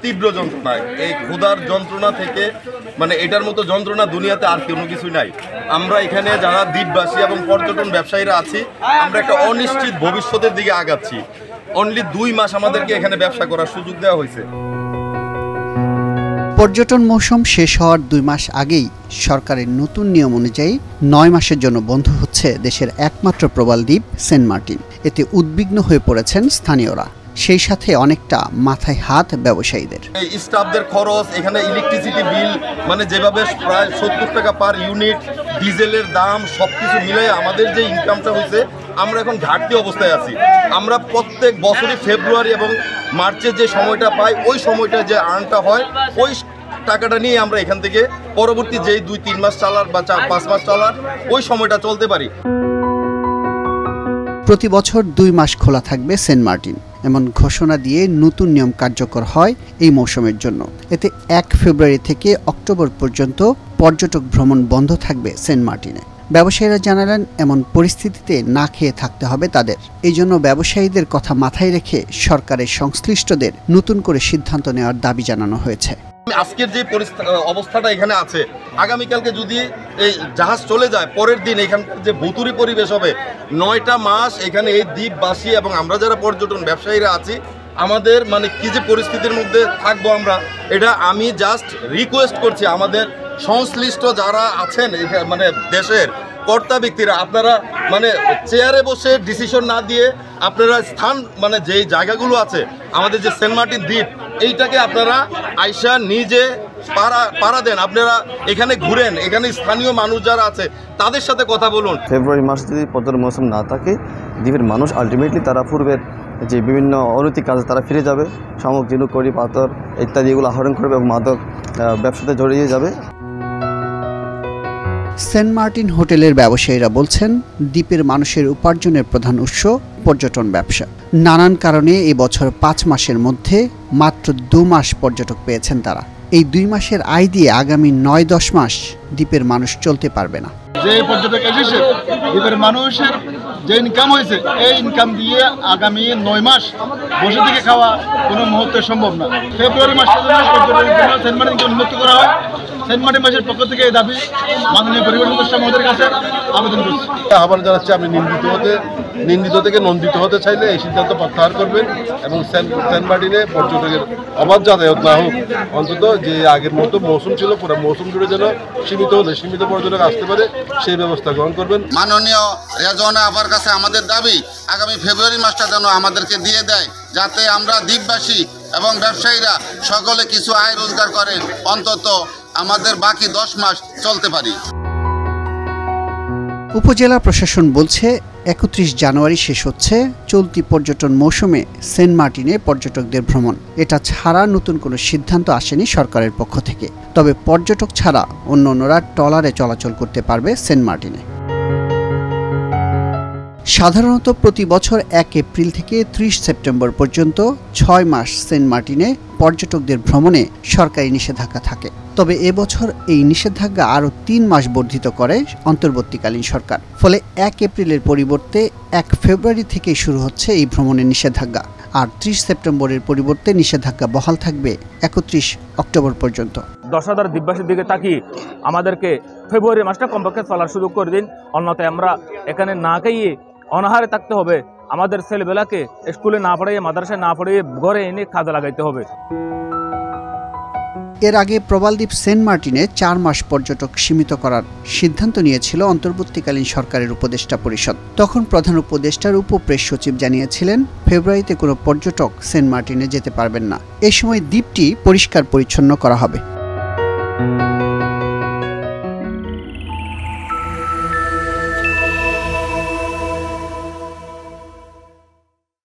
তীব্র যন্ত্রণা। এই ক্ষুধার যন্ত্রণা থেকে মানে এটার মতো যন্ত্রণা দুনিয়াতে আর কোনো কিছুই নাই। আমরা এখানে যারা দ্বীপবাসী এবং পর্যটন ব্যবসায়ীরা আছি, আমরা একটা অনিশ্চিত ভবিষ্যতের দিকে আগাচ্ছি। অনলি 2 মাস আমাদেরকে এখানে ব্যবসা করার সুযোগ দেওয়া হয়েছে। পর্যটন মৌসুম শেষ হওয়ার 2 মাস আগেই সরকারের নতুন নিয়ম অনুযায়ী 9 মাসের জন্য বন্ধ হচ্ছে দেশের একমাত্র প্রবাল দ্বীপ সেন্ট মার্টিন। এতে উদ্বিগ্ন হয়ে পড়েছেন স্থানীয়রা, সেই সাথে অনেকটা মাথায় হাত ব্যবসায়ীদের। এই স্টাফদের খরচ, এখানে ইলেকট্রিসিটি বিল মানে যেভাবে প্রায় 70 টাকা পার ইউনিট, ডিজেলের দাম সবকিছু মিলে আমাদের যে ইনকামটা হয়েছে, আমরা এখন ঘাটতি অবস্থায় আছি। আমরা প্রত্যেক বছরই ফেব্রুয়ারি এবং মার্চের যে সময়টা পাই, ওই সময়টা যে আর্নটা হয়, ওই টাকাটা নিয়ে আমরা এখান থেকে পরবর্তী যেই 2-3 মাস চালার বা 4-5 মাস চালার ওই সময়টা চলতে পারি। প্রতি বছর 2 মাস খোলা থাকবে সেন্ট মার্টিন, এমন ঘোষণা দিয়ে নতুন নিয়ম কার্যকর হয় এই মৌসুমের জন্য। এতে 1 ফেব্রুয়ারি থেকে অক্টোবর পর্যন্ত পর্যটক ভ্রমণ বন্ধ থাকবে সেন্ট মার্টিনে। ব্যবসায়ীরা জানালেন, এমন পরিস্থিতিতে না খেয়ে থাকতে হবে তাদের। এই জন্য ব্যবসায়ীদের কথা মাথায় রেখে সরকারের সংশ্লিষ্টদের নতুন করে সিদ্ধান্ত নেওয়ার দাবি জানানো হয়েছে। আজকের যে অবস্থাটা এখানে আছে, আগামীকালকে যদি এই জাহাজ চলে যায়, পরের দিন এখানকার যে ভুতুরি পরিবেশ হবে। 9টা মাস এখানে এই দ্বীপবাসী এবং আমরা যারা পর্যটন ব্যবসায়ীরা আছি, আমাদের মানে কি যে পরিস্থিতির মধ্যে থাকবো আমরা, এটা আমি জাস্ট রিকোয়েস্ট করছি আমাদের সংশ্লিষ্ট যারা আছেন মানে দেশের কর্তা ব্যক্তিরা, আপনারা মানে চেয়ারে বসে ডিসিশন না দিয়ে আপনারা স্থান মানে যেই জায়গাগুলো আছে আমাদের যে সেন্ট মার্টিন দ্বীপ, এইটাকে আপনারা আইসা নিজে পাড়া দেন। আপনারা এখানে ঘুরেন, এখানে স্থানীয় মানুষ যারা আছে তাদের সাথে কথা বলুন। ফেব্রুয়ারি মাস যদি পর্যটন মৌসুম না থাকে, দ্বীপের মানুষ আলটিমেটলি তারা পূর্বের যে বিভিন্ন অনৈতিক কাজে তারা ফিরে যাবে, শামুক, ঝিনুক, কড়ি, পাথর ইত্যাদি এগুলো আহরণ করবে এবং মাদক ব্যবসাতে জড়িয়ে যাবে। সেন্ট মার্টিন হোটেলের ব্যবসায়ীরা বলছেন, দ্বীপের মানুষের উপার্জনের প্রধান উৎস পর্যটন ব্যবসা। নানান কারণে এই বছর 5 মাসের মধ্যে মাত্র 2 মাস পর্যটক পেয়েছেন তারা। এই 2 মাসের আয় দিয়ে আগামী 9-10 মাস দ্বীপের মানুষ চলতে পারবে না। যে পর্যটক এসেছে, দ্বীপের মানুষের যে ইনকাম হয়েছে, এই ইনকাম দিয়ে আগামী 9 মাস বসে থেকে খাওয়া কোনো মুহূর্তে সম্ভব না। ফেব্রুয়ারি মাসে সেন্ট মার্টিনকে উন্মুক্ত করা হয়। সেন্ট মার্টিন মাসের পক্ষ থেকে এই দাবি মাননীয় পরিবেশ উপদেষ্টা মহোদয়ের কাছে আবেদন করছি। আহ্বান জানাচ্ছি, আপনি নিন্দিত থেকে নন্দিত হতে চাইলে এই সিদ্ধান্ত প্রত্যাহার করবেন এবং সেন্ট মার্টিনে পর্যটকের অবাধ যাতায়াত না হোক, অন্তত যে আগের মতো মৌসুম ছিল পুরো মৌসুম জুড়ে যেন সীমিত পর্যটক আসতে পারে, সেই ব্যবস্থা গ্রহণ করবেন। মাননীয় রেজওয়ানা আপার কাছে আমাদের দাবি, আগামী ফেব্রুয়ারি মাসটা যেন আমাদেরকে দিয়ে দেয়, যাতে আমরা দ্বীপবাসী এবং ব্যবসায়ীরা সকলে কিছু আয় রোজগার করে, অন্তত আমাদের বাকি 10 মাস চলতে পারি। উপজেলা প্রশাসন বলছে, 31 জানুয়ারি শেষ হচ্ছে চলতি পর্যটন মৌসুমে সেন্ট মার্টিনে পর্যটকদের ভ্রমণ। এটা ছাড়া নতুন কোনো সিদ্ধান্ত আসেনি সরকারের পক্ষ থেকে। তবে পর্যটক ছাড়া অন্যরা ট্রলারে চলাচল করতে পারবে সেন্ট মার্টিনে। সাধারণত প্রতি বছর 1 এপ্রিল থেকে 30 সেপ্টেম্বর পর্যন্ত 6 মাস সেন্ট মার্টিনে পর্যটকদের ভ্রমণে সরকারি নিষেধাজ্ঞা থাকে। তবে এবছর এই নিষেধাজ্ঞা আরও 3 মাস বর্ধিত করে অন্তর্বর্তীকালীন সরকার। ফলে 1 এপ্রিলের পরিবর্তে 1 ফেব্রুয়ারি থেকেই শুরু হচ্ছে এই ভ্রমণের নিষেধাজ্ঞা। আর 30 সেপ্টেম্বরের পরিবর্তে নিষেধাজ্ঞা বহাল থাকবে 31 অক্টোবর পর্যন্ত। 10,000 দ্বীপবাসীর দিকে তাকিয়ে আমাদেরকে ফেব্রুয়ারি মাসটা কমপক্ষে চলার সুযোগ করে দিন, অন্যথায় আমরা এখানে না খাইয়ে অনাহারে থাকতে হবে। আমাদের ছেলেবেলাকে স্কুলে না পড়াইয়ে, মাদ্রাসায় না পড়িয়ে ঘরে এনে কাজে লাগাইতে হবে। এর আগে প্রবালদ্বীপ সেন্ট মার্টিনে 4 মাস পর্যটক সীমিত করার সিদ্ধান্ত নিয়েছিল অন্তর্বর্তীকালীন সরকারের উপদেষ্টা পরিষদ। তখন প্রধান উপদেষ্টার উপপ্রেস সচিব জানিয়েছিলেন, ফেব্রুয়ারিতে কোনো পর্যটক সেন্ট মার্টিনে যেতে পারবেন না। এ সময় দ্বীপটি পরিষ্কার পরিচ্ছন্ন করা হবে।